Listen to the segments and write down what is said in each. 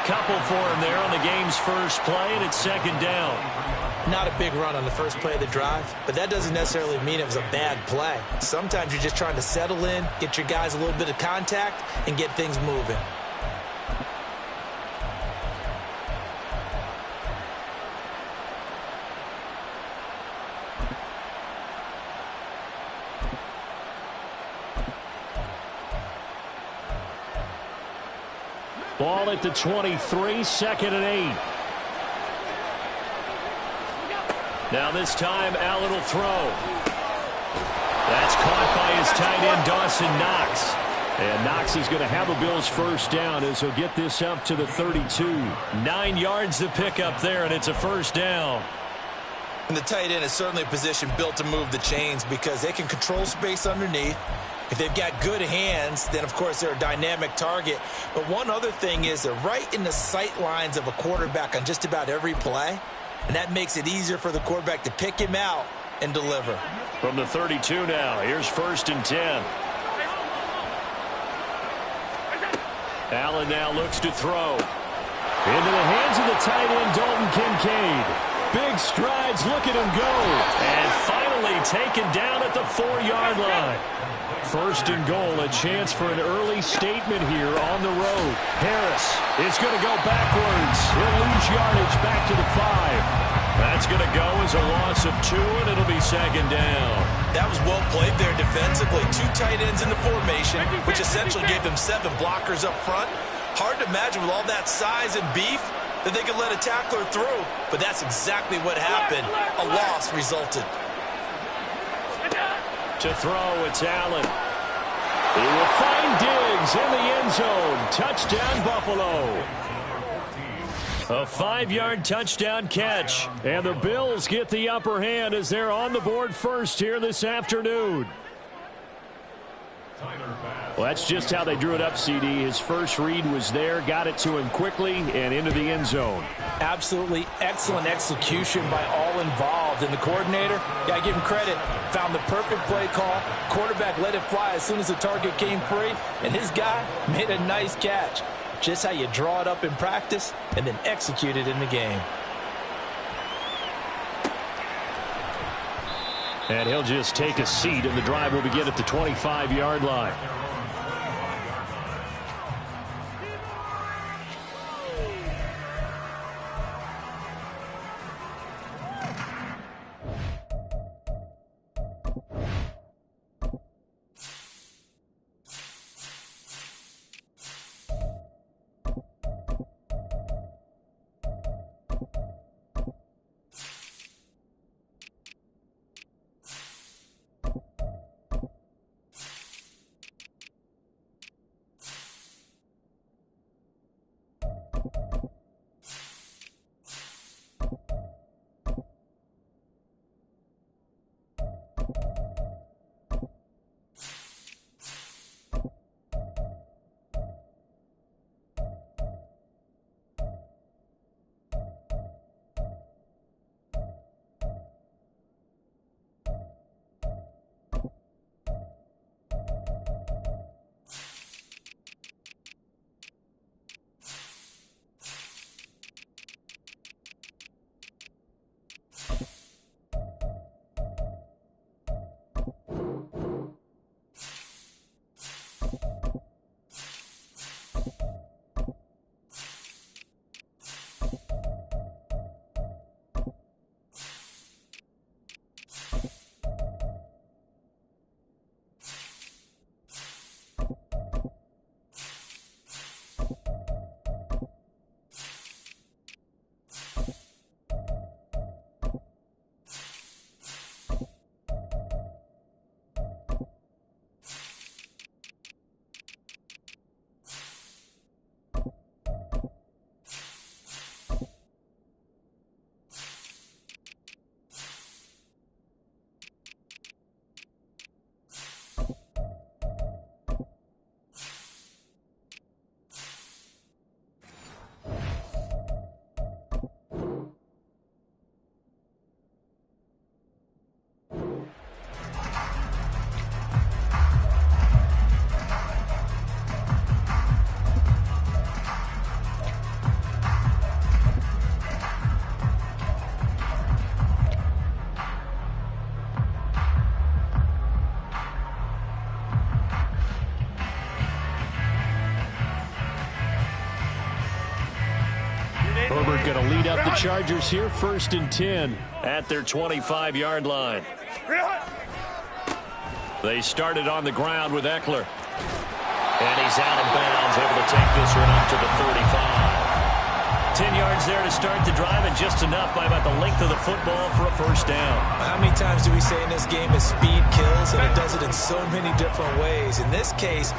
couple for him there on the game's first play, and it's second down. Not a big run on the first play of the drive, but that doesn't necessarily mean it was a bad play. Sometimes you're just trying to settle in, get your guys a little bit of contact, and get things moving. Ball at the 23, second and 8. Now this time, Allen will throw. That's caught by his tight end, Dawson Knox. And Knox is going to have a Bills first down as he'll get this up to the 32. 9 yards to pick up there, and it's a first down. And the tight end is certainly a position built to move the chains because they can control space underneath. If they've got good hands, then, of course, they're a dynamic target. But one other thing is they're right in the sight lines of a quarterback on just about every play, and that makes it easier for the quarterback to pick him out and deliver. From the 32 now, here's first and 10. Allen now looks to throw. Into the hands of the tight end, Dalton Kincaid. Big strides, look at him go. And finally taken down at the 4-yard line. First and goal, a chance for an early statement here on the road. Harris is going to go backwards. He'll lose yardage back to the 5. That's going to go as a loss of 2, and it'll be second down. That was well played there defensively. 2 tight ends in the formation, which essentially gave them 7 blockers up front. Hard to imagine with all that size and beef that they could let a tackler through, but that's exactly what happened. A loss resulted. To throw, it's Allen. He will find Diggs in the end zone. Touchdown, Buffalo. A 5-yard touchdown catch. And the Bills get the upper hand as they're on the board first here this afternoon. Well, that's just how they drew it up, CD. His first read was there, got it to him quickly, and into the end zone. Absolutely excellent execution by all involved. And the coordinator, got to give him credit, found the perfect play call. Quarterback let it fly as soon as the target came free, and his guy made a nice catch. Just how you draw it up in practice and then execute it in the game. And he'll just take a seat, and the drive will begin at the 25-yard line. Herbert going to lead up the Chargers here, 1st and 10 at their 25-yard line. They started on the ground with Eckler. And he's out of bounds, able to take this one up to the 35. 10 yards there to start the drive, and just enough by about the length of the football for a first down. How many times do we say in this game is speed kills, and it does it in so many different ways. In this case,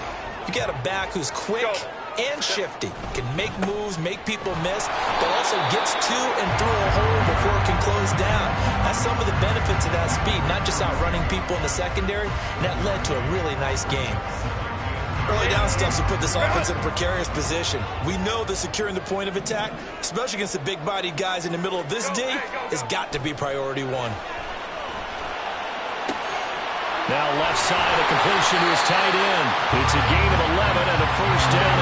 you got a back who's quick and shifty, can make moves, make people miss, but also gets to and through a hole before it can close down. That's some of the benefits of that speed, not just outrunning people in the secondary, and that led to a really nice game. Early down stuff to put this offense in a precarious position. We know that securing the point of attack, especially against the big-bodied guys in the middle of this D, has got to be priority one. Now left side, a completion to his tight end. It's a gain of 11 and a first down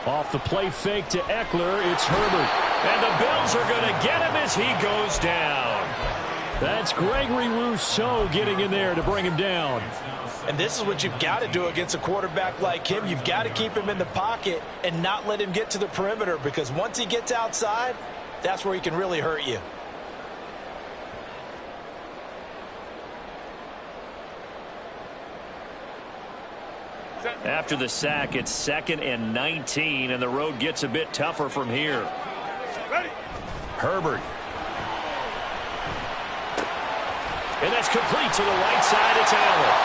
L.A. Off the play fake to Eckler, it's Herbert. And the Bills are going to get him as he goes down. That's Gregory Rousseau getting in there to bring him down. And this is what you've got to do against a quarterback like him. You've got to keep him in the pocket and not let him get to the perimeter, because once he gets outside, that's where he can really hurt you. After the sack, it's 2nd and 19, and the road gets a bit tougher from here. Herbert. And that's complete to the right side. It's Allen.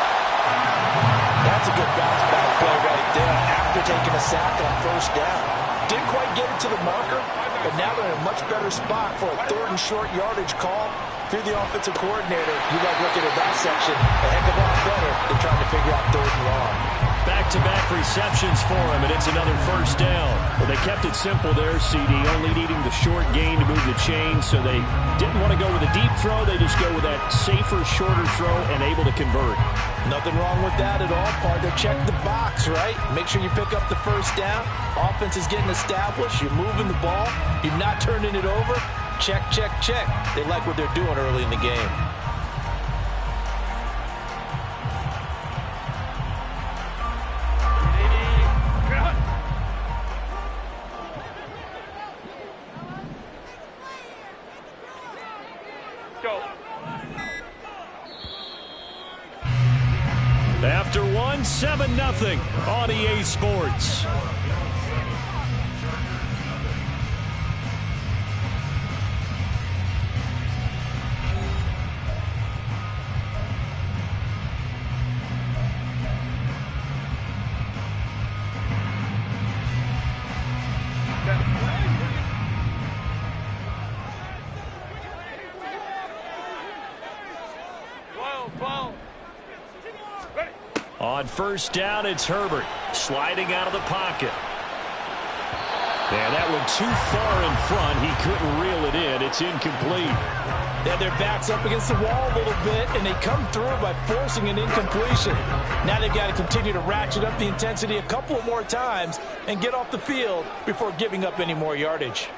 That's a good bounce back play right there after taking a sack on first down. Didn't quite get it to the marker, but now they're in a much better spot for a 3rd and short yardage call. If you're the offensive coordinator, you like looking at that section a heck of a lot better than trying to figure out 3rd and long. Back-to-back receptions for him, and it's another first down. Well, they kept it simple there, CD, only needing the short gain to move the chain, so they didn't want to go with a deep throw. They just go with that safer, shorter throw and able to convert. Nothing wrong with that at all, partner. Check the box, right? Make sure you pick up the first down. Offense is getting established. You're moving the ball. You're not turning it over. Check, check, check. They like what they're doing early in the game. After one, 7-0 on EA Sports. On first down, it's Herbert sliding out of the pocket. And that one too far in front. He couldn't reel it in. It's incomplete. Yeah, their back's up against the wall a little bit, and they come through by forcing an incompletion. Now they've got to continue to ratchet up the intensity a couple of more times and get off the field before giving up any more yardage.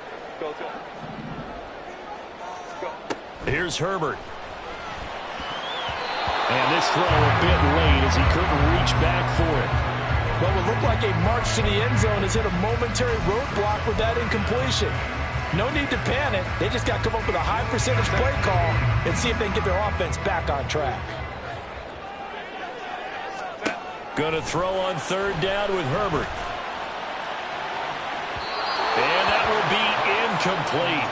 Here's Herbert. And this throw a bit late as he couldn't reach back for it. What would look like a march to the end zone has hit a momentary roadblock with that incompletion. No need to panic. They just got to come up with a high percentage play call and see if they can get their offense back on track. Going to throw on third down with Herbert. And that will be incomplete.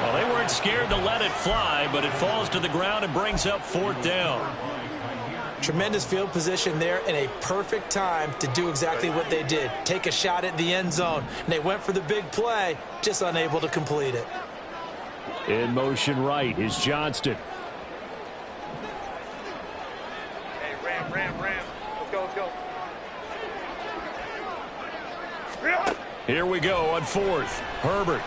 Well, they weren't scared to let it fly, but it falls to the ground and brings up fourth down. Tremendous field position there and a perfect time to do exactly what they did. Take a shot at the end zone. And they went for the big play, just unable to complete it. In motion right is Johnston. Hey, Ram. Let's go. Here we go on fourth. Herbert.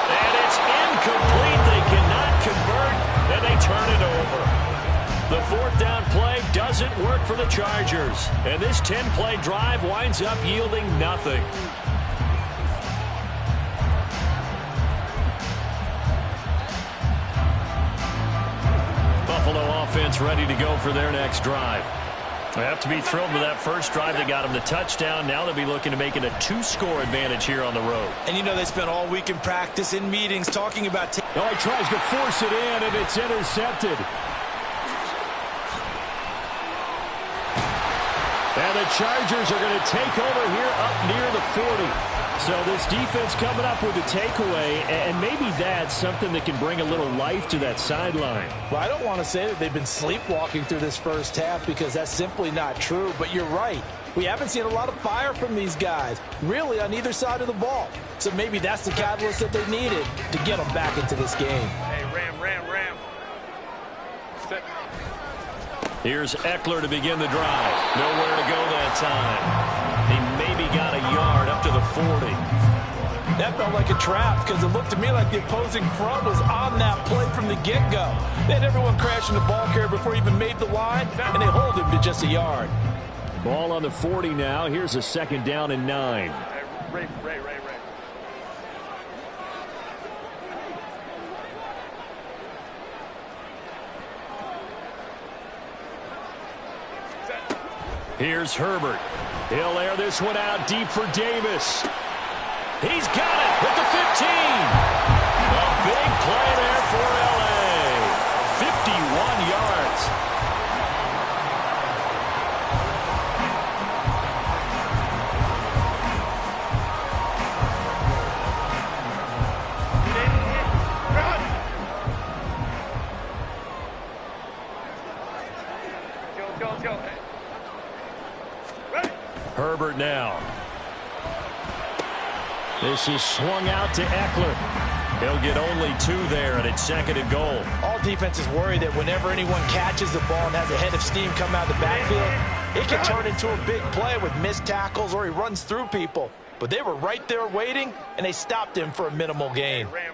And it's incomplete. They cannot convert, and they turn it over. The fourth down play doesn't work for the Chargers. And this 10-play drive winds up yielding nothing. Buffalo offense ready to go for their next drive. They have to be thrilled with that first drive that got them the touchdown. Now they'll be looking to make it a 2-score advantage here on the road. And you know they spent all week in practice, in meetings, talking about... Oh, he tries to force it in, and it's intercepted. And the Chargers are going to take over here up near the 40. So this defense coming up with a takeaway, and maybe that's something that can bring a little life to that sideline. Well, I don't want to say that they've been sleepwalking through this first half because that's simply not true, but you're right. We haven't seen a lot of fire from these guys, really on either side of the ball. So maybe that's the catalyst that they needed to get them back into this game. Hey, Ram. Set. Here's Eckler to begin the drive. Nowhere to go that time. He maybe got a yard up to the 40. That felt like a trap because it looked to me like the opposing front was on that play from the get-go. They had everyone crashing the ball carrier before he even made the line, and they hold him to just a yard. Ball on the 40 now. Here's a 2nd down and 9. Ray. Here's Herbert. He'll air this one out deep for Davis. He's got it at the 15. A big play there for L.A. 51 yards. Go. Herbert now. This is swung out to Eckler. He'll get only 2 there, and it's 2nd and goal. All defenses worry that whenever anyone catches the ball and has a head of steam come out of the backfield, it can turn into a big play with missed tackles or he runs through people. But they were right there waiting, and they stopped him for a minimal gain. Ram.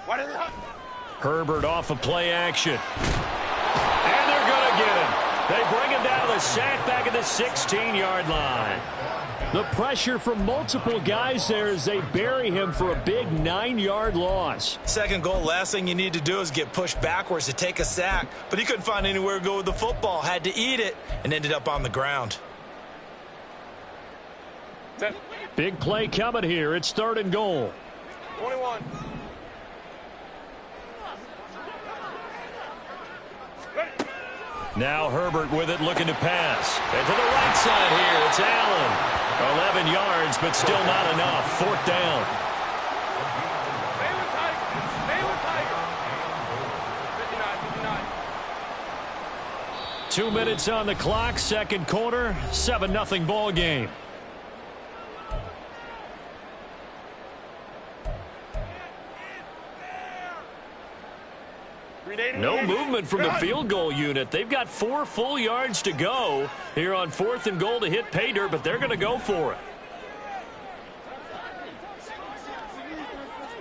What is it? Herbert off of play action. And they're going to get him. They bring him down to the sack back at the 16-yard line. The pressure from multiple guys there as they bury him for a big 9-yard loss. 2nd goal, last thing you need to do is get pushed backwards to take a sack. But he couldn't find anywhere to go with the football. Had to eat it and ended up on the ground. Set. Big play coming here. It's 3rd and goal. 21. Now Herbert with it, looking to pass. And to the right side here, it's Allen. 11 yards, but still not enough. 4th down. Baylor Tiger. 59. 2 minutes on the clock, 2nd quarter, 7-0 ball game. No movement from the field goal unit. They've got 4 full yards to go here on 4th and goal to hit pay dirt, but they're going to go for it.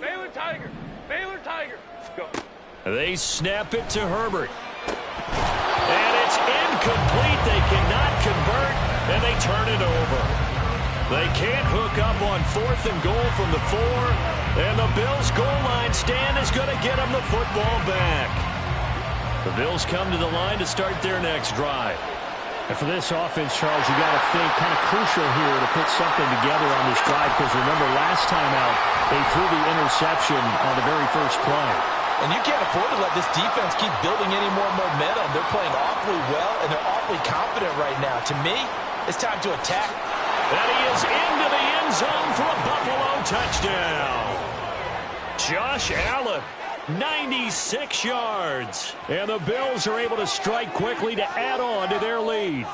Baylor Tiger. Go. They snap it to Herbert. And it's incomplete. They cannot convert, and they turn it over. They can't hook up on 4th and goal from the 4, and the Bills' goal line stand is going to get them the football back. The Bills come to the line to start their next drive. And for this offense, Charles, you got to think kind of crucial here to put something together on this drive, because remember last time out, they threw the interception on the very first play. And you can't afford to let this defense keep building any more momentum. They're playing awfully well, and they're awfully confident right now. To me, it's time to attack. And he is into the end zone for a Buffalo touchdown. Josh Allen, 96 yards. And the Bills are able to strike quickly to add on to their lead.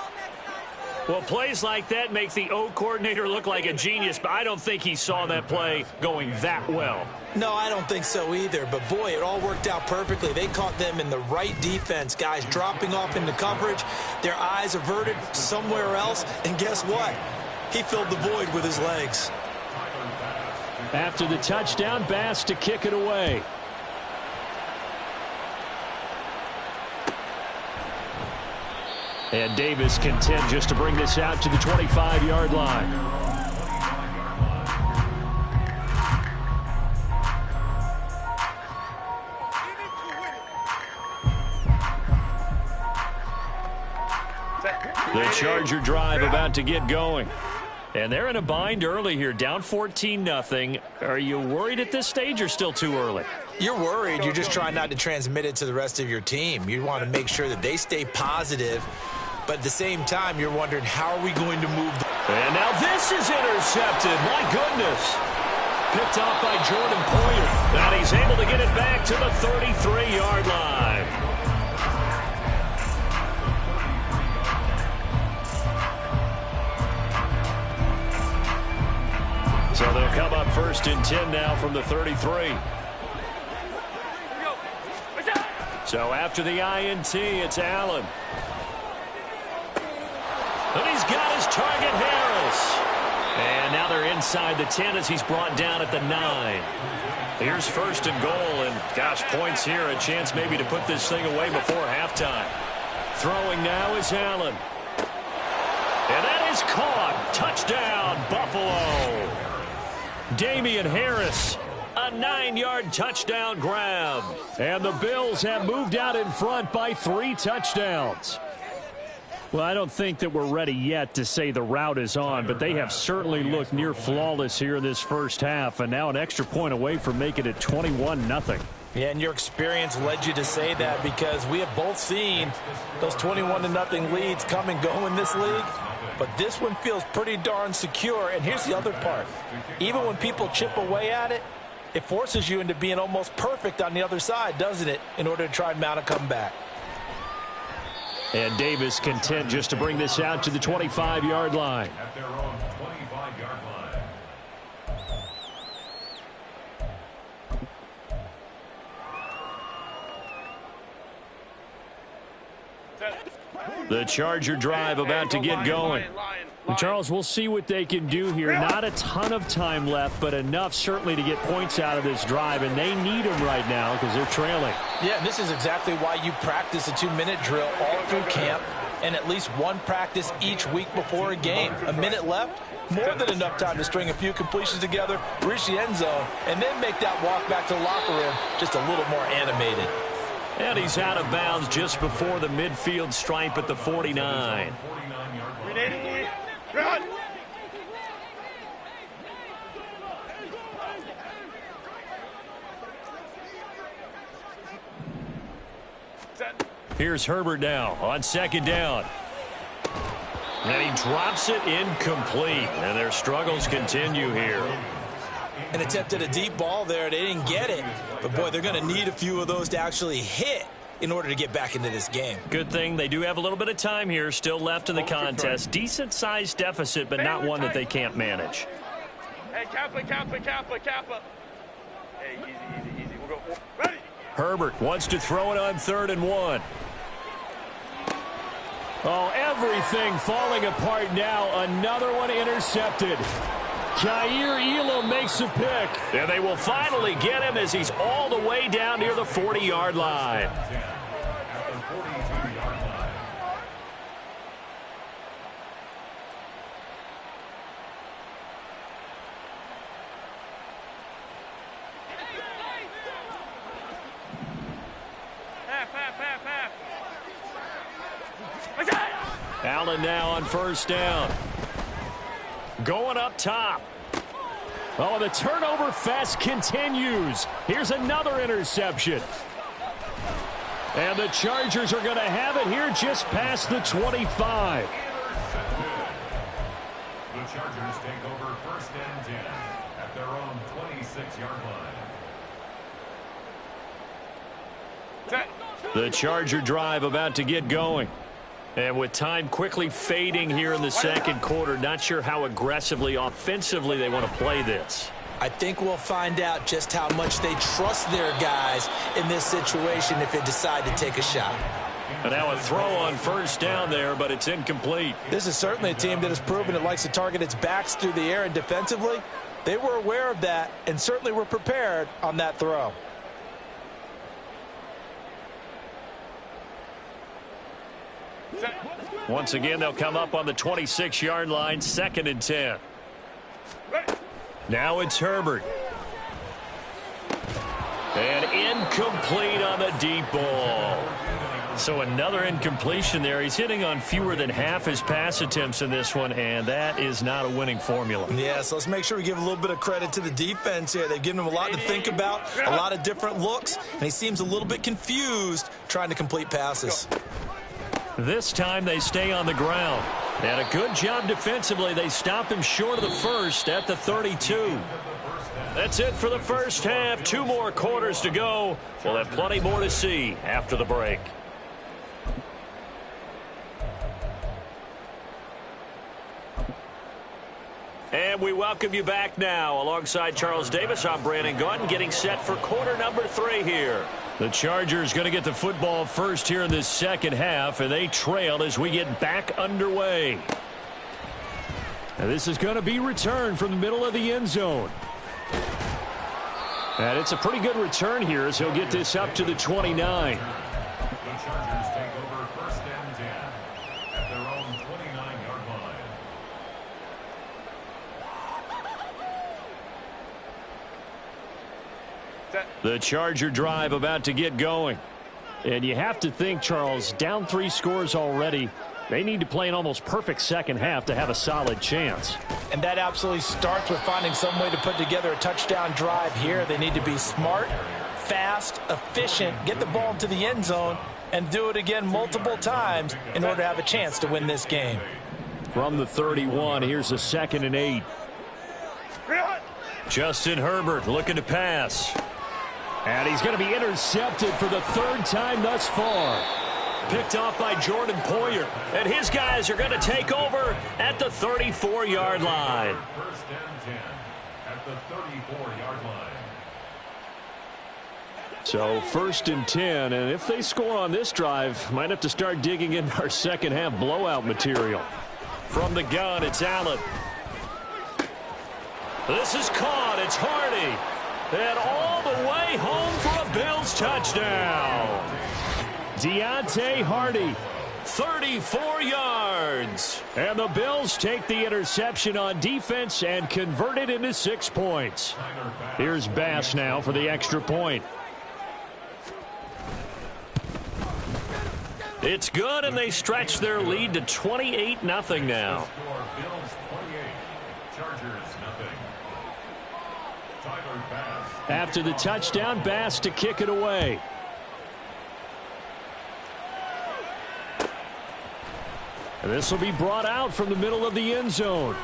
Well, plays like that make the O coordinator look like a genius, but I don't think he saw that play going that well. No, I don't think so either. But, boy, it all worked out perfectly. They caught them in the right defense. Guys dropping off into coverage, their eyes averted somewhere else. And guess what? He filled the void with his legs. After the touchdown, Bass to kick it away. And Davis content just to bring this out to the 25-yard line. The Charger drive about to get going. And they're in a bind early here, down 14-0. Are you worried at this stage or still too early? You're worried. You're just trying not to transmit it to the rest of your team. You want to make sure that they stay positive. But at the same time, you're wondering, how are we going to move? And now this is intercepted. My goodness. Picked off by Jordan Poyer. And he's able to get it back to the 33-yard line. So they'll come up 1st and 10 now from the 33. So after the INT, it's Allen. And he's got his target, Harris. And now they're inside the 10 as he's brought down at the 9. Here's 1st and goal, and gosh, points here, a chance maybe to put this thing away before halftime. Throwing now is Allen. And that is caught. Touchdown, Buffalo. Damian Harris, a 9-yard touchdown grab. And the Bills have moved out in front by 3 touchdowns. Well, I don't think that we're ready yet to say the route is on, but they have certainly looked near flawless here in this first half, and now an extra point away from making it 21-0. Yeah, and your experience led you to say that, because we have both seen those 21-0 leads come and go in this league. But this one feels pretty darn secure. And here's the other part. Even when people chip away at it, it forces you into being almost perfect on the other side, doesn't it, in order to try and mount a comeback. And Davis content just to bring this out to the 25-yard line. At their own 25-yard line. The Charger drive about to get going. Charles, we'll see what they can do here. Not a ton of time left, but enough certainly to get points out of this drive, and they need them right now because they're trailing. Yeah, this is exactly why you practice a 2-minute drill all through camp and at least one practice each week before a game. A minute left, more than enough time to string a few completions together, reach the end zone, and then make that walk back to the locker room just a little more animated. And he's out of bounds just before the midfield stripe at the 49. Run! Here's Herbert now on 2nd down. And he drops it incomplete. And their struggles continue here. An attempt at a deep ball there. They didn't get it. But, boy, they're going to need a few of those to actually hit in order to get back into this game. Good thing they do have a little bit of time here still left in the contest. Decent-sized deficit, but not one that they can't manage. Hey, Kappa. Hey, easy. We'll go. Ready? Herbert wants to throw it on 3rd and 1. Oh, everything falling apart now. Another one intercepted. Kaiir Elam makes a pick. And they will finally get him as he's all the way down near the 40-yard line. Half. Allen now on 1st down. Going up top. Oh, the turnover fest continues. Here's another interception. And the Chargers are going to have it here just past the 25. The Chargers take over 1st and 10 at their own 26-yard line. The Charger drive about to get going. And with time quickly fading here in the 2nd quarter, not sure how aggressively, offensively they want to play this. I think we'll find out just how much they trust their guys in this situation if they decide to take a shot. And now a throw on 1st down there, but it's incomplete. This is certainly a team that has proven it likes to target its backs through the air, and defensively, they were aware of that and certainly were prepared on that throw. Once again, they'll come up on the 26-yard line, 2nd and 10. Now it's Herbert. And incomplete on the deep ball. So another incompletion there. He's hitting on fewer than half his pass attempts in this one, and that is not a winning formula. Yeah, so let's make sure we give a little bit of credit to the defense here. They've given him a lot to think about, a lot of different looks, and he seems a little bit confused trying to complete passes. This time they stay on the ground. And a good job defensively. They stop him short of the first at the 32. That's it for the first half. 2 more quarters to go. We'll have plenty more to see after the break. And we welcome you back now. Alongside Charles Davis, I'm Brandon Gaudin, getting set for quarter number 3 here. The Chargers going to get the football first here in this second half, and they trail as we get back underway. And this is going to be returned from the middle of the end zone. And it's a pretty good return here as he'll get this up to the 29. The Chargers take over first and 10 at their own 29-yard line. The Charger drive about to get going. And you have to think, Charles, down 3 scores already. They need to play an almost perfect second half to have a solid chance. And that absolutely starts with finding some way to put together a touchdown drive here. They need to be smart, fast, efficient, get the ball to the end zone, and do it again multiple times in order to have a chance to win this game. From the 31, here's a 2nd and 8. Justin Herbert looking to pass. And he's going to be intercepted for the 3rd time thus far. Picked off by Jordan Poyer. And his guys are going to take over at the 34-yard line. First and 10 at the 34-yard line. So 1st and 10, and if they score on this drive, might have to start digging into our second half blowout material. From the gun, it's Allen. This is caught. It's Hardy. And all the way home for a Bills touchdown. Deontay Hardy, 34 yards. And the Bills take the interception on defense and convert it into 6 points. Here's Bass now for the extra point. It's good, and they stretch their lead to 28-0 now. Bills 28, Chargers nothing. Tyler Bass. After the touchdown, Bass to kick it away. And this will be brought out from the middle of the end zone.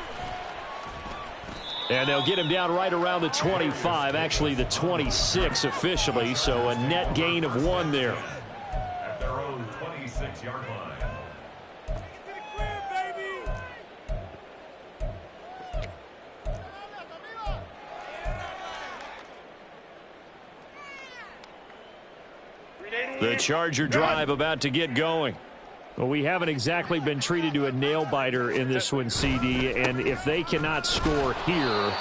And they'll get him down right around the 25, actually the 26 officially, so a net gain of 1 there. At their own 26-yard line. The Charger drive about to get going. Well, we haven't exactly been treated to a nail-biter in this one, CD, and if they cannot score here,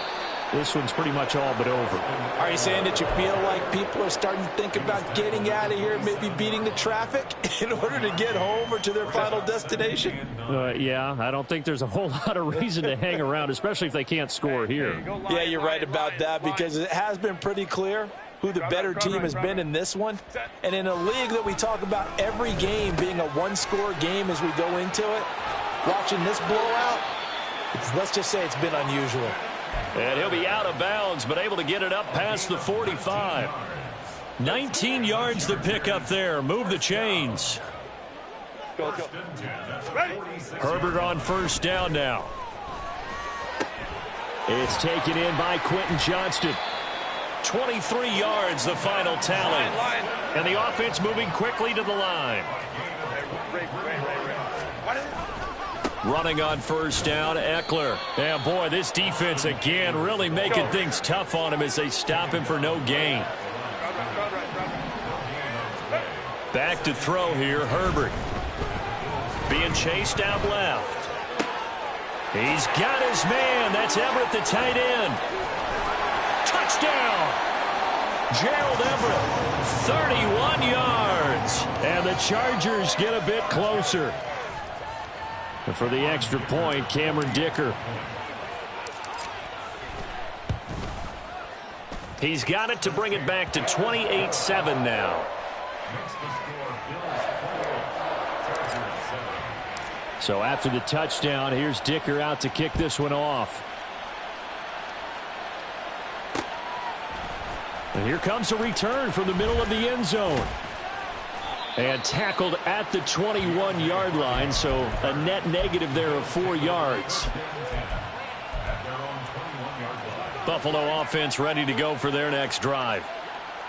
this one's pretty much all but over. Are you saying that you feel like people are starting to think about getting out of here, maybe beating the traffic in order to get home or to their final destination? Yeah, I don't think there's a whole lot of reason to hang around, especially if they can't score here. Yeah, you're right about that, because it has been pretty clear who the better team has been in this one. And in a league that we talk about every game being a 1-score game as we go into it, watching this blowout, let's just say it's been unusual. And he'll be out of bounds, but able to get it up past the 45. 19 yards to pick up there. Move the chains. Herbert on first down now. It's taken in by Quentin Johnston. 23 yards, the final tally. And the offense moving quickly to the line. Running on first down, Eckler. And boy, this defense again really making things tough on him as they stop him for no gain. Back to throw here, Herbert. Being chased out left. He's got his man. That's Everett, the tight end. Touchdown! Gerald Everett, 31 yards. And the Chargers get a bit closer. And for the extra point, Cameron Dicker. He's got it to bring it back to 28-7 now. Makes the score Bills 28, Chargers 7. So after the touchdown, here's Dicker out to kick this one off. And here comes a return from the middle of the end zone. And tackled at the 21-yard line, so a net negative there of 4 yards. Buffalo offense ready to go for their next drive.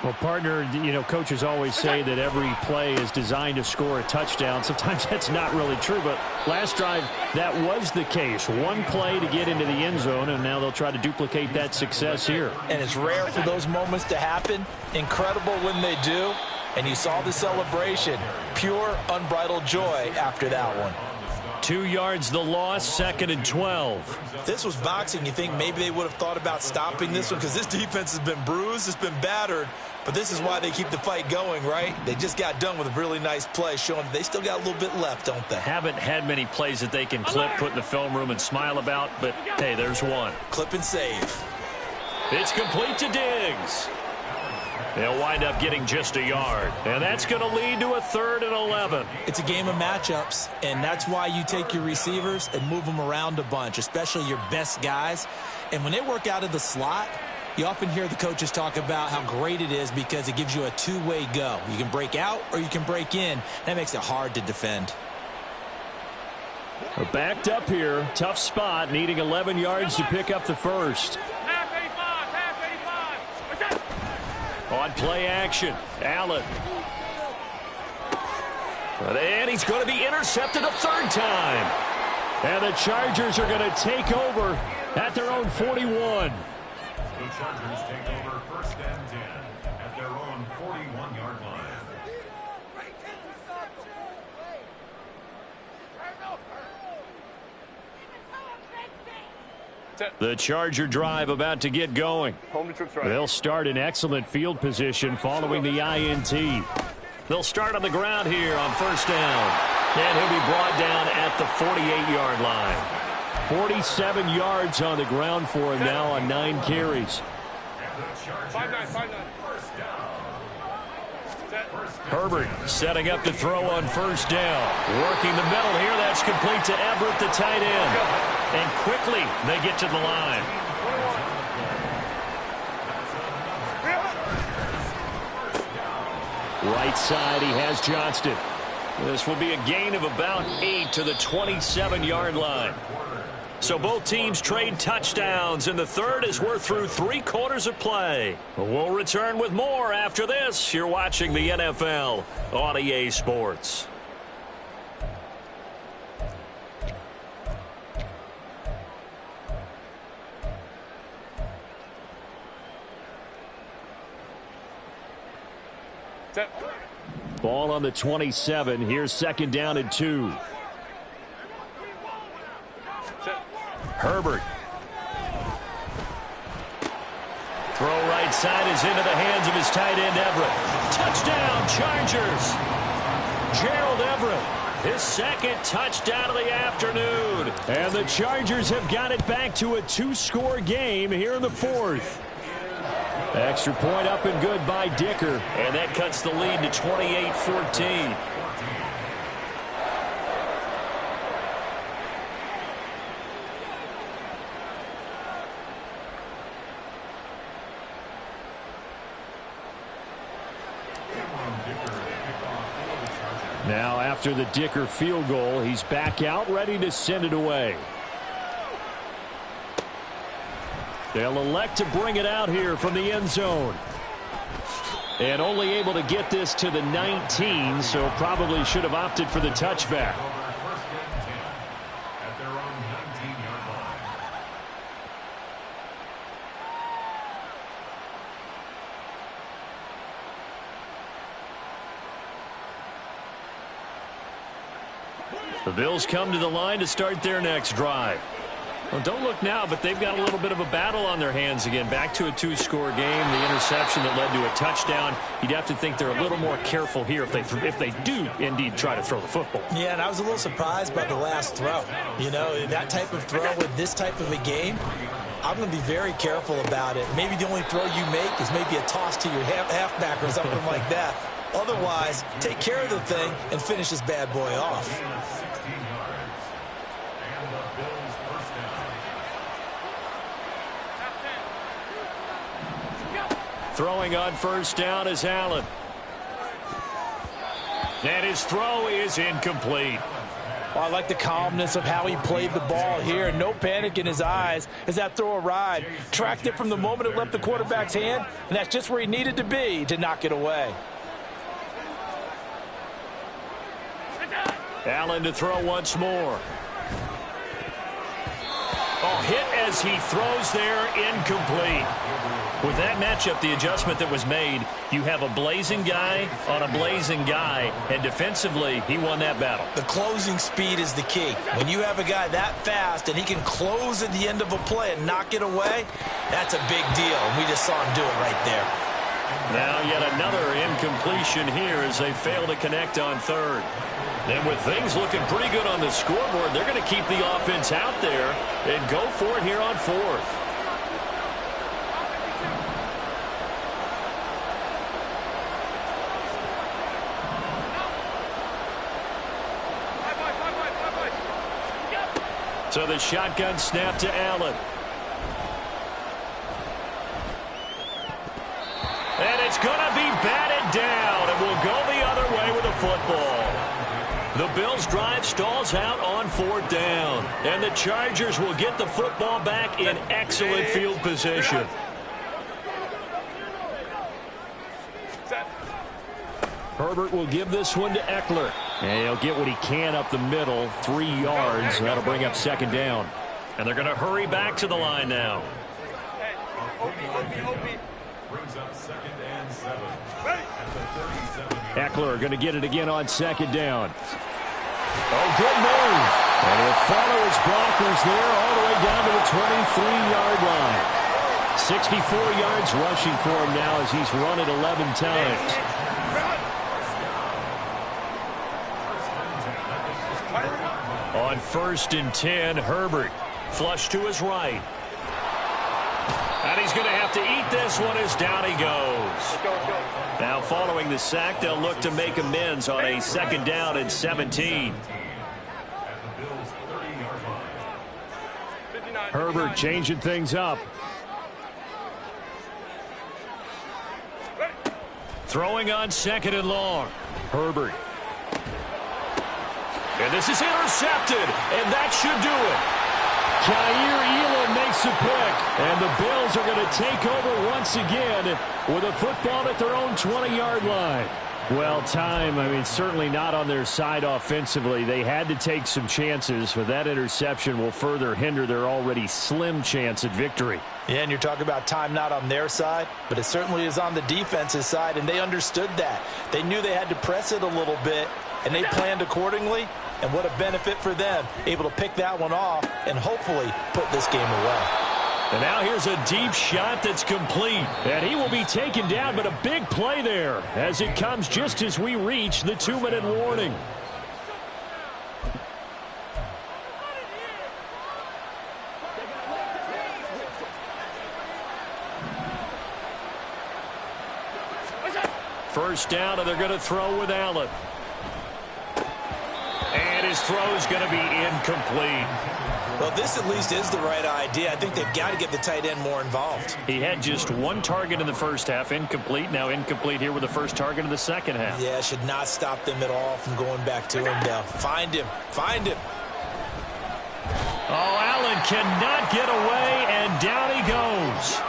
Well, partner, coaches always say that every play is designed to score a touchdown. Sometimes that's not really true, but last drive, that was the case. One play to get into the end zone, and now they'll try to duplicate that success here. And it's rare for those moments to happen. Incredible when they do. And you saw the celebration. Pure, unbridled joy after that one. 2 yards the loss, 2nd and 12. If this was boxing, you think maybe they would have thought about stopping this one because this defense has been bruised, it's been battered, but this is why they keep the fight going, right? They just got done with a really nice play showing they still got a little bit left, don't they? Haven't had many plays that they can clip, put in the film room and smile about, but hey, there's one. Clip and save. It's complete to Diggs. They'll wind up getting just a yard. And that's going to lead to a 3rd and 11. It's a game of matchups, and that's why you take your receivers and move them around a bunch, especially your best guys. And when they work out of the slot, you often hear the coaches talk about how great it is because it gives you a two-way go. You can break out or you can break in. That makes it hard to defend. We're backed up here. Tough spot, needing 11 yards to pick up the first. On play action, Allen. And he's going to be intercepted a 3rd time. And the Chargers are going to take over at their own 41. The Chargers take over 1st and 10 at their own 41-yard line. The Charger drive about to get going. They'll start in excellent field position following the INT. They'll start on the ground here on 1st down. And he'll be brought down at the 48-yard line. 47 yards on the ground for him now on 9 carries. Herbert setting up to throw on 1st down. Working the middle here. That's complete to Everett, the tight end. And quickly they get to the line. Right side, he has Johnston. This will be a gain of about 8 to the 27-yard line. So both teams trade touchdowns in the 3rd as we're through 3 quarters of play. We'll return with more after this. You're watching the NFL on EA Sports. Ball on the 27. Here's 2nd down and 2. Herbert. Throw right side is into the hands of his tight end, Everett. Touchdown, Chargers. Gerald Everett, his 2nd touchdown of the afternoon. And the Chargers have got it back to a 2-score game here in the 4th. Extra point up and good by Dicker. And that cuts the lead to 28-14. Now after the Dicker field goal, he's back out ready to send it away. They'll elect to bring it out here from the end zone. And only able to get this to the 19, so probably should have opted for the touchback. The Bills come to the line to start their next drive. Well, don't look now, but they've got a little bit of a battle on their hands again. Back to a 2-score game. The interception that led to a touchdown. You'd have to think they're a little more careful here if they do indeed try to throw the football. Yeah, and I was a little surprised by the last throw. You know, that type of throw with this type of a game, I'm going to be very careful about it. Maybe the only throw you make is maybe a toss to your halfback or something like that. Otherwise, take care of the thing and finish this bad boy off. 16 yards. And the Bills first down. Throwing on first down is Allen. And his throw is incomplete. Well, I like the calmness of how he played the ball here. No panic in his eyes as that throw arrived. Tracked it from the moment it left the quarterback's hand, and that's just where he needed to be to knock it away. Allen to throw once more. Oh, hit as he throws there, incomplete. With that matchup, the adjustment that was made, you have a blazing guy on a blazing guy, and defensively, he won that battle. The closing speed is the key. When you have a guy that fast and he can close at the end of a play and knock it away, that's a big deal. And we just saw him do it right there. Now yet another incompletion here as they fail to connect on third. And with things looking pretty good on the scoreboard, they're going to keep the offense out there and go for it here on fourth. So the shotgun snap to Allen. And it's going to be batted down, and we'll go the other way with the football. The Bills' drive stalls out on fourth down, and the Chargers will get the football back in excellent field position. Herbert will give this one to Eckler. And he'll get what he can up the middle, 3 yards. That'll bring up second down. And they're going to hurry back to the line now. Brings up 2nd and 7. At the 37. Eckler going to get it again on second down. Oh, good move. And he'll follow his blockers there all the way down to the 23-yard line. 64 yards rushing for him now as he's run it 11 times. On 1st and 10, Herbert flush to his right. And he's going to have to eat this one as down he goes. Now following the sack, they'll look to make amends on a 2nd down and 17. Herbert changing things up. Throwing on 2nd and long. Herbert. And this is intercepted, and that should do it. Jair Elam makes a pick, and the Bills are going to take over once again with a football at their own 20-yard line. Well, time, certainly not on their side offensively. They had to take some chances, but that interception will further hinder their already slim chance at victory. Yeah, and you're talking about time not on their side, but it certainly is on the defense's side, and they understood that. They knew they had to press it a little bit, and they planned accordingly. And what a benefit for them, able to pick that one off and hopefully put this game away. And now here's a deep shot that's complete. And he will be taken down, but a big play there as it comes just as we reach the 2-minute warning. First down, and they're going to throw with Allen. And his throw is going to be incomplete. Well, this at least is the right idea. I think they've got to get the tight end more involved. He had just 1 target in the first half, incomplete. Now incomplete here with the first target in the second half. Yeah, should not stop them at all from going back to him now. Find him. Find him. Oh, Allen cannot get away, and down he goes.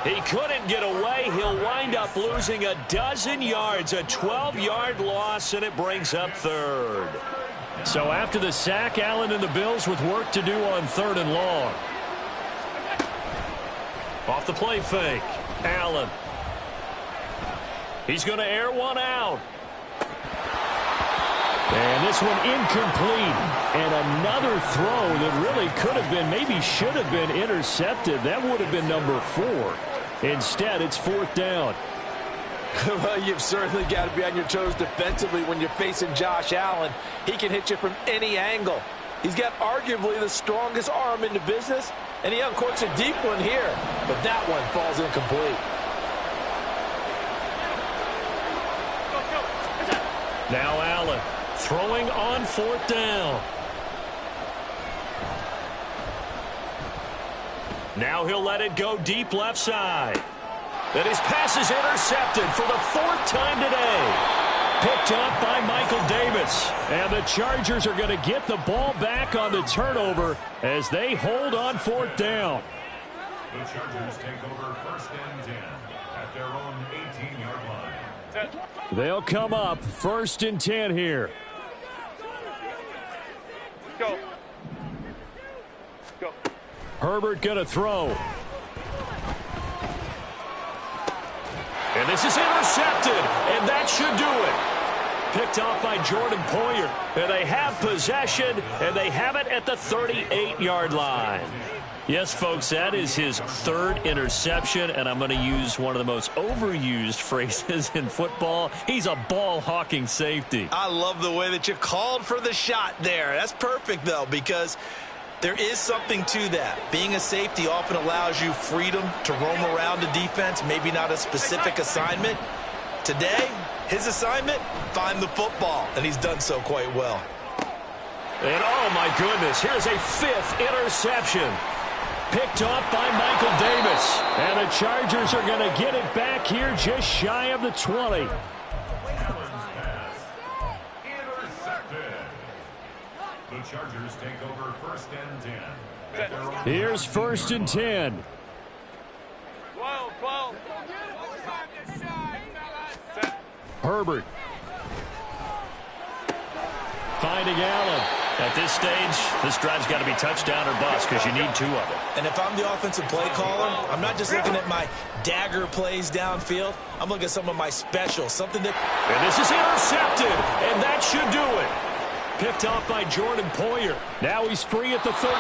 He couldn't get away. He'll wind up losing 12 yards, a 12-yard loss, and it brings up third. So after the sack, Allen and the Bills with work to do on 3rd and long. Off the play fake, Allen. He's going to air one out. And this one incomplete. And another throw that really could have been, maybe should have been intercepted. That would have been number 4. Instead, it's 4th down. Well, you've certainly got to be on your toes defensively when you're facing Josh Allen. He can hit you from any angle. He's got arguably the strongest arm in the business, and he uncorks a deep one here, but that one falls incomplete. Now Allen throwing on 4th down. Now he'll let it go deep left side. And his pass is intercepted for the 4th time today. Picked up by Michael Davis. And the Chargers are going to get the ball back on the turnover as they hold on 4th down. The Chargers take over 1st and 10 at their own 18-yard line. They'll come up 1st and 10 here. Go. Go. Herbert going to throw. And this is intercepted, and that should do it. Picked off by Jordan Poyer. And they have possession, and they have it at the 38-yard line. Yes, folks, that is his 3rd interception, and I'm going to use one of the most overused phrases in football. He's a ball-hawking safety. I love the way that you called for the shot there. That's perfect, though, because there is something to that. Being a safety often allows you freedom to roam around the defense, maybe not a specific assignment. Today, his assignment, find the football, and he's done so quite well. And, oh, my goodness, here's a 5th interception. Picked off by Michael Davis. And the Chargers are going to get it back here just shy of the 20. Allen's pass intercepted. The Chargers take over 1st and 10 at their own. Here's 1st and 10. 12, 12. Herbert. Finding Allen. At this stage, this drive's got to be touchdown or bust because you need 2 of them. And if I'm the offensive play caller, I'm not just looking at my dagger plays downfield. I'm looking at some of my specials, something that... And this is intercepted, and that should do it. Picked off by Jordan Poyer. Now he's free at the 35.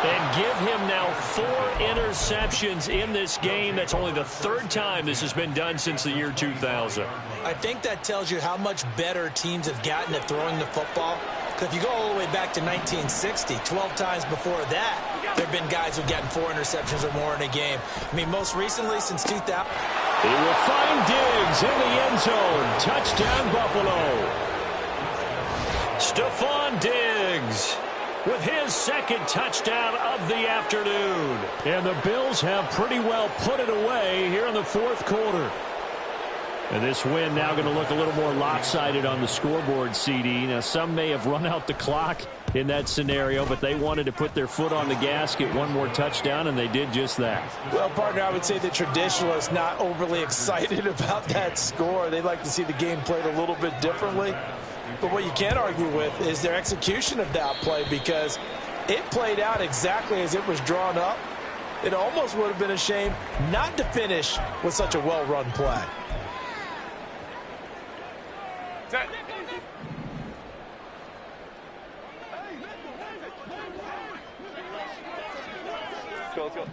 And give him now 4 interceptions in this game. That's only the 3rd time this has been done since the year 2000. I think that tells you how much better teams have gotten at throwing the football. Because if you go all the way back to 1960, 12 times before that, there have been guys who've gotten 4 interceptions or more in a game. I mean, most recently, since 2000. He will find Diggs in the end zone. Touchdown, Buffalo. Stephon Diggs with his 2nd touchdown of the afternoon. And the Bills have pretty well put it away here in the 4th quarter. And this win now going to look a little more lopsided on the scoreboard, CD. Now, some may have run out the clock in that scenario, but they wanted to put their foot on the gas, get 1 more touchdown, and they did just that. Well, partner, I would say the traditionalists not overly excited about that score. They'd like to see the game played a little bit differently. But what you can't argue with is their execution of that play, because it played out exactly as it was drawn up. It almost would have been a shame not to finish with such a well-run play. Let's go.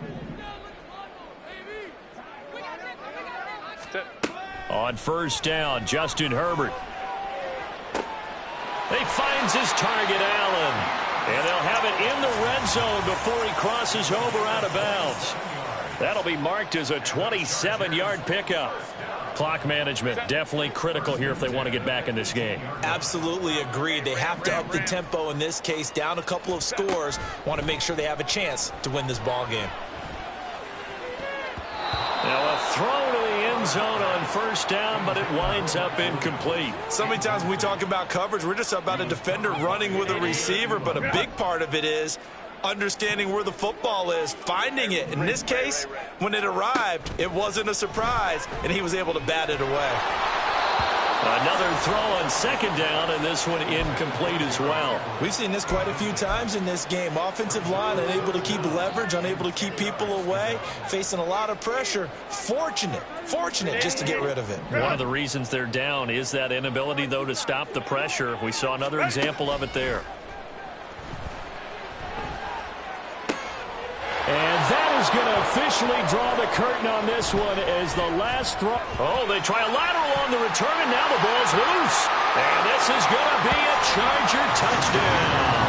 On 1st down, Justin Herbert. He finds his target, Allen. And they'll have it in the red zone before he crosses over out of bounds. That'll be marked as a 27-yard pickup. Clock management definitely critical here if they want to get back in this game. Absolutely agreed. They have to up the tempo in this case, down a couple of scores. Want to make sure they have a chance to win this ball game. Now a throw to the end zone on 1st down, but it winds up incomplete. So many times when we talk about coverage, we're just about a defender running with a receiver, but a big part of it is understanding where the football is, finding it. In this case, when it arrived, it wasn't a surprise, and he was able to bat it away. Another throw on 2nd down, and this one incomplete as well. We've seen this quite a few times in this game. Offensive line unable to keep leverage, unable to keep people away, facing a lot of pressure. Fortunate just to get rid of it. One of the reasons they're down is that inability, though, to stop the pressure. We saw another example of it there. And that is going to officially draw the curtain on this one as the last throw. Oh, they try a lateral on the return, and now the ball's loose. And this is going to be a Charger touchdown.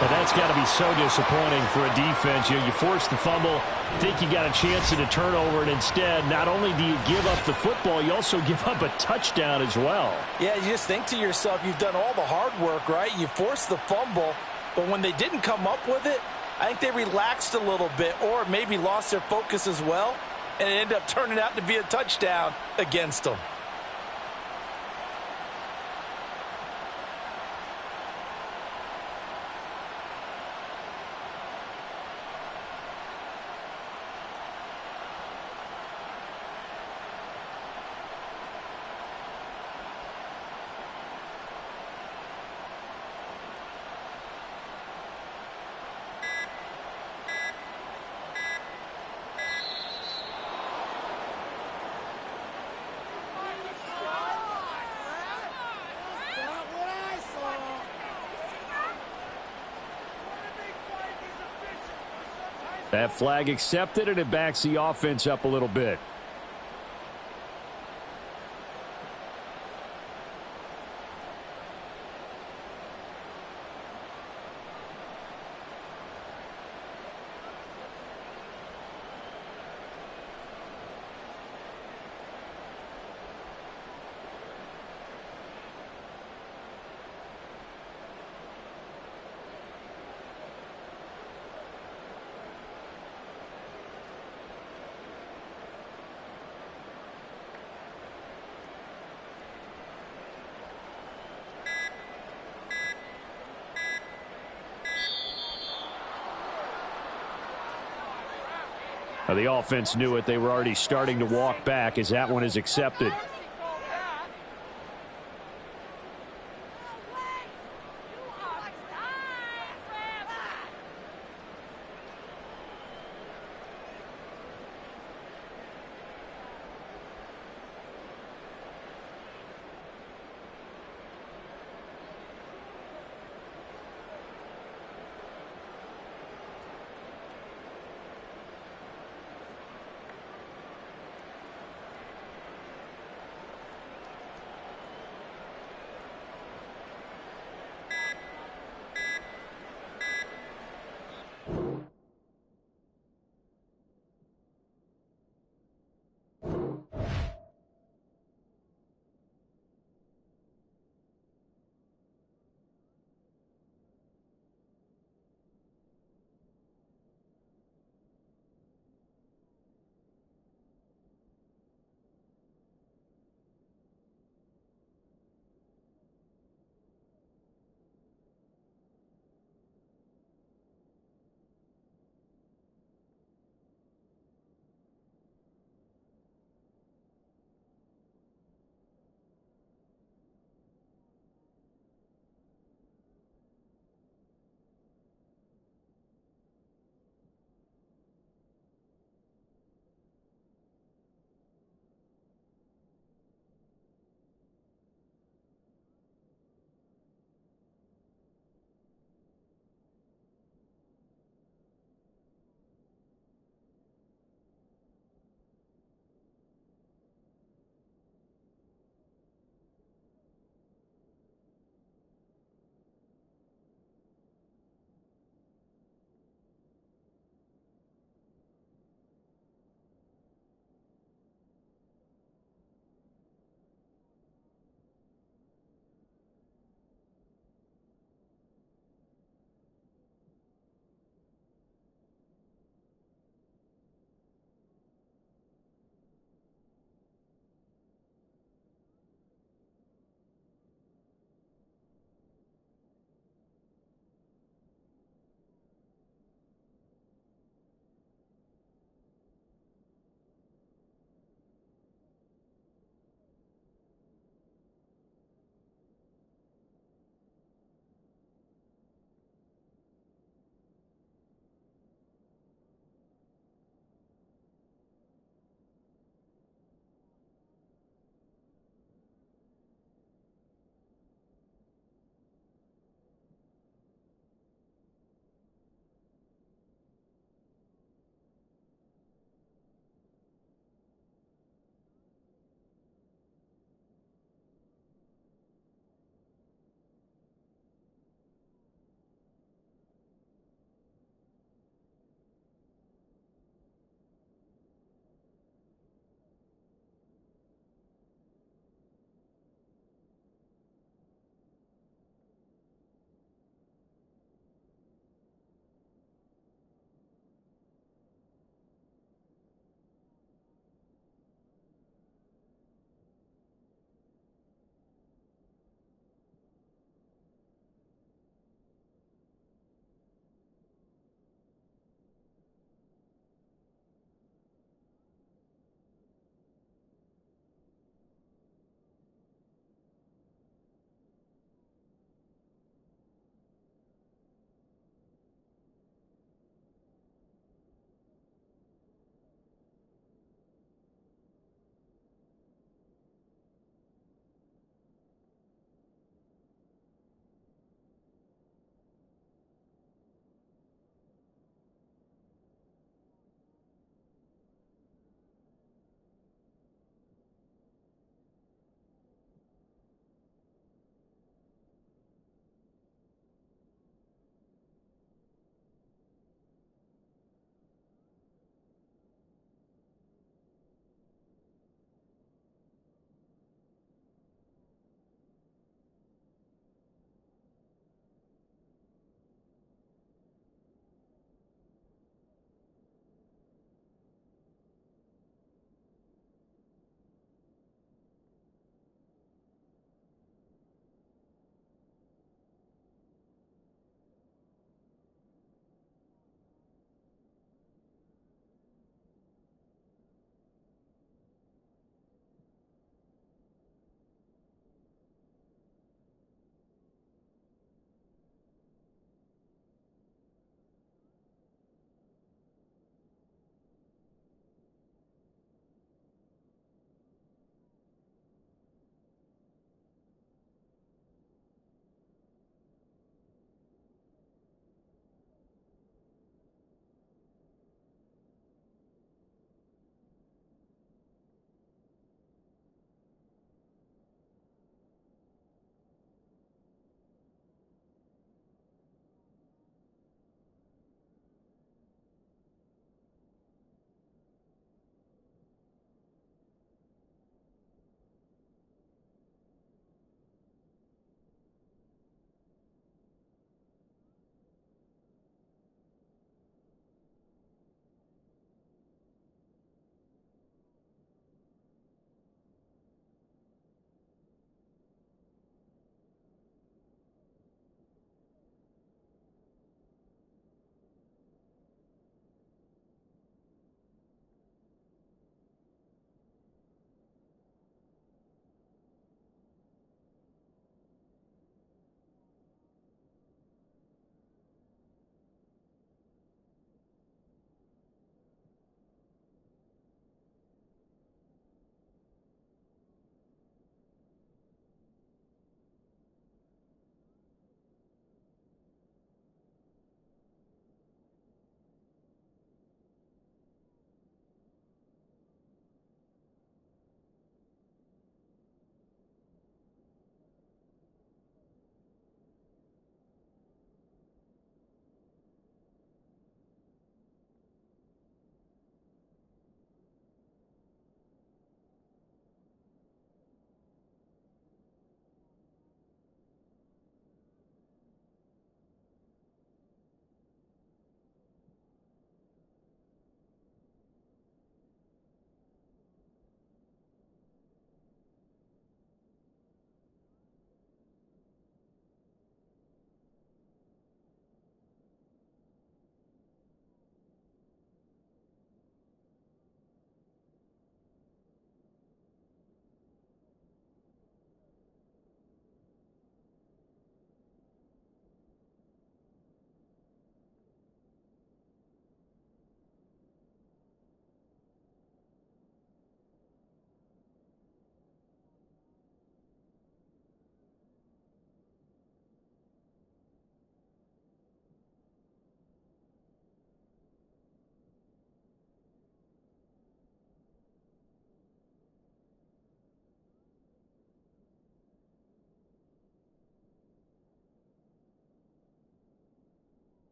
And that's got to be so disappointing for a defense. You force the fumble, think you got a chance at a turnover, and instead, not only do you give up the football, you also give up a touchdown as well. Yeah, you just think to yourself, you've done all the hard work, right? You forced the fumble, but when they didn't come up with it, I think they relaxed a little bit or maybe lost their focus as well, and it ended up turning out to be a touchdown against them. That flag accepted, and it backs the offense up a little bit. The offense knew it. They were already starting to walk back as that one is accepted.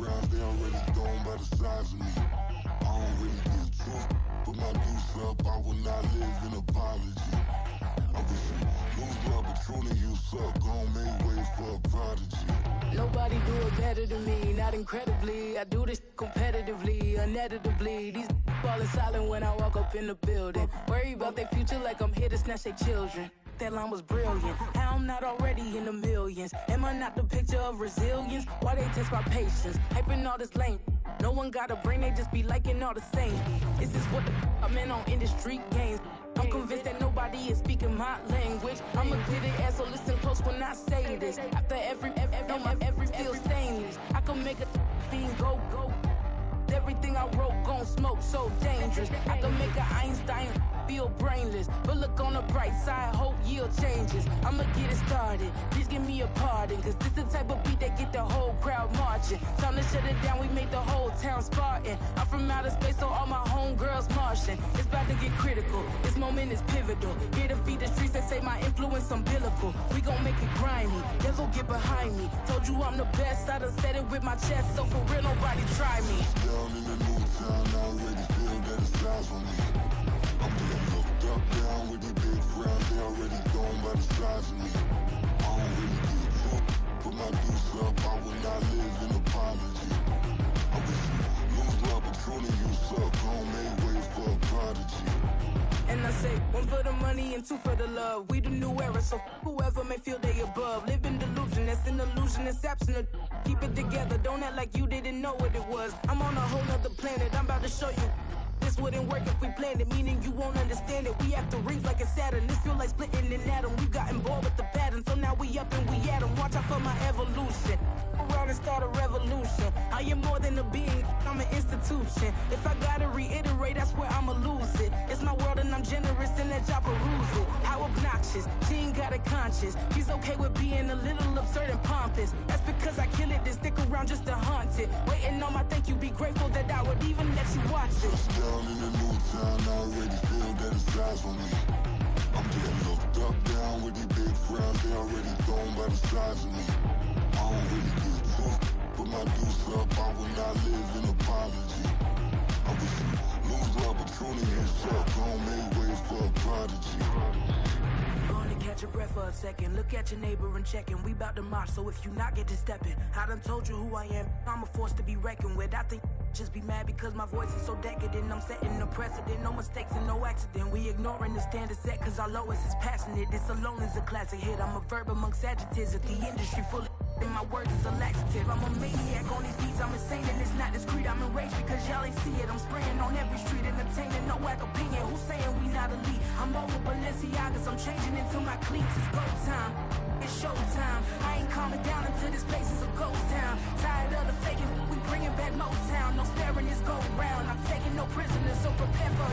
round, they already gone by the size of me. I don't really give truth, put my deuce up, I will not live in apology. I wish you lose love, but truly you suck, gon' make way for a prodigy. Nobody do it better than me, not incredibly. I do this competitively, uneditably. These falling silent when I walk up in the building. Worry about their future like I'm here to snatch their children. That line was brilliant. How I'm not already in the millions? Am I not the picture of resilience? Why they test my patience? Hyping all this lame. No one got a brain, they just be liking all the same. This is what the I'm in on industry games. I'm convinced that nobody is speaking my language. I'm a good ass, so listen close when I say this. After every feel stainless. I can make a fiend go. Everything I wrote gon' smoke, so dangerous. I can make an Einstein feel brainless, but look on the bright side, hope yield changes. I'ma get it started, please give me a pardon, cause this the type of beat that get the whole crowd marching. Time to shut it down, we made the whole town Spartan. I'm from outer space, so all my homegirls Martian. It's about to get critical, this moment is pivotal. Here to feed the streets that say my influence umbilical. We gon' make it grimy, devil get behind me. Told you I'm the best, I done said it with my chest, so for real nobody try me. Down in the new town, I already feel that it's eyes on me. I'm getting looked up, down with these big frowns, they already gone by the size of me. I don't really give a fuck, put my deuce up, I will not live in apology. I wish you lose love, but truly you suck, gon' make way for a prodigy. And I say, one for the money and two for the love. We the new era, so whoever may feel they above. Live in delusion, that's an illusion, it's absent. Keep it together, don't act like you didn't know what it was. I'm on a whole nother planet, I'm about to show you. This wouldn't work if we planned it, meaning you won't understand it. We have to rings like a Saturn, this feel like splitting an atom. We got involved with the pattern, so now we up and we at 'em. Watch out for my evolution. Around and start a revolution. I am more than a being, I'm an institution. If I gotta reiterate, that's where I'ma lose it. It's my world and I'm generous and let y'all peruse it. How obnoxious, she ain't got a conscience. She's okay with being a little absurd and pompous. That's because I kill it, then stick around just to haunt it. Waiting on my thank you, be grateful that I would even let you watch it. Down in the new town, I already feel that it's eyes on me. I'm getting looked up, down with these big frowns, they already gone by the size of me. I don't really give a fuck, put my deuce up, I will not live in apology. I wish you lose love, but truly you suck, gon' make way for a prodigy. Gonna catch your breath for a second. Look at your neighbor and checking. We bout to march, so if you not get to stepping. I done told you who I am. I'm a force to be reckoned with. I think just be mad because my voice is so decadent. I'm setting a precedent. No mistakes and no accident. We ignoring the standard set cause our lowest is passionate. This alone is a classic hit. I'm a verb amongst adjectives. If the industry full of and my words is a laxative. I'm a maniac on these beats, I'm insane and it's not discreet. I'm enraged because y'all ain't see it. I'm spraying on every street, entertaining, no whack opinion. Who's saying we not elite? I'm over Balenciagas, I'm changing into my cleats. It's go time, it's show time. I ain't calming down until this place is a ghost town. Tired of the faking, we bringing back Motown. No sparing this go round. I'm taking no prisoners, so prepare for